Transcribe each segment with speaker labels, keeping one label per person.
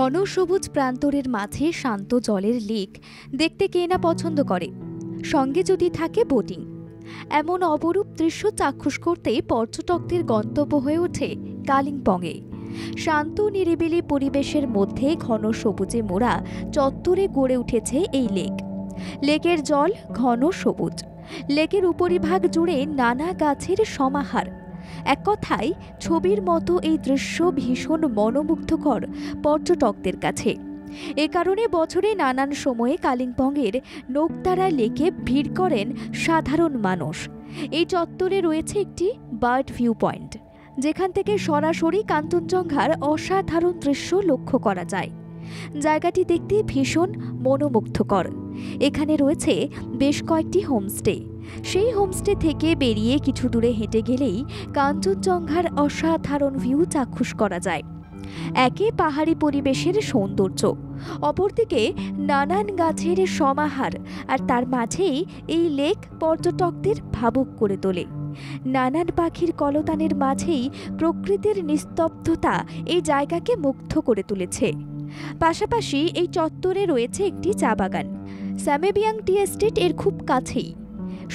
Speaker 1: ঘন সবুজ প্রান্তরের মাঝে শান্ত জলের লেক দেখতে কে না পছন্দ করে, সঙ্গে যদি থাকে বোটিং। এমন অপরূপ দৃশ্য চাক্ষুষ করতে পর্যটকদের গন্তব্য হয়ে ওঠে কালিম্পংয়ে। শান্ত নিরিবিলি পরিবেশের মধ্যে ঘন সবুজে মোড়া চত্বরে গড়ে উঠেছে এই লেক। লেকের জল ঘন সবুজ, লেকের উপরিভাগ জুড়ে নানা গাছের সমাহার। এক কথায় ছবির মতো এই দৃশ্য ভীষণ মনোমুগ্ধকর পর্যটকদের কাছে। এ কারণে বছরে নানান সময়ে কালিম্পংয়ের নোকতারা লেকে ভিড় করেন সাধারণ মানুষ। এই চত্বরে রয়েছে একটি বার্ড ভিউ পয়েন্ট, যেখান থেকে সরাসরি কাঞ্চনজঙ্ঘার অসাধারণ দৃশ্য লক্ষ্য করা যায়। জায়গাটি দেখতে ভীষণ মনোমুগ্ধকর। এখানে রয়েছে বেশ কয়েকটি হোমস্টে। সেই হোমস্টে থেকে বেরিয়ে কিছু দূরে হেঁটে গেলেই কাঞ্চনজঙ্ঘার অসাধারণ ভিউ চাক্ষুষ করা যায়। একে পাহাড়ি পরিবেশের সৌন্দর্য, অপরদিকে নানান গাছের সমাহার, আর তার মাঝেই এই লেক পর্যটকদের ভাবুক করে তোলে। নানান পাখির কলতানের মাঝেই প্রকৃতির নিস্তব্ধতা এই জায়গাকে মুগ্ধ করে তুলেছে। পাশাপাশি এই চত্বরে রয়েছে একটি চা বাগান, সামেবিয়াং টি এস্টেট এর খুব কাছেই।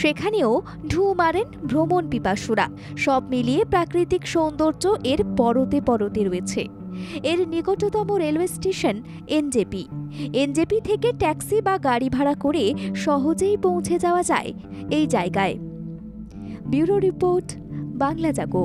Speaker 1: সেখানেও ঢু মারেন ভ্রমণ পিপাসুরা। সব মিলিয়ে প্রাকৃতিক সৌন্দর্য এর পরতে পরতে রয়েছে। এর নিকটতম রেলওয়ে স্টেশন এনজেপি থেকে ট্যাক্সি বা গাড়ি ভাড়া করে সহজেই পৌঁছে যাওয়া যায় এই জায়গায়। ব্যুরো রিপোর্ট, বাংলা জাগো।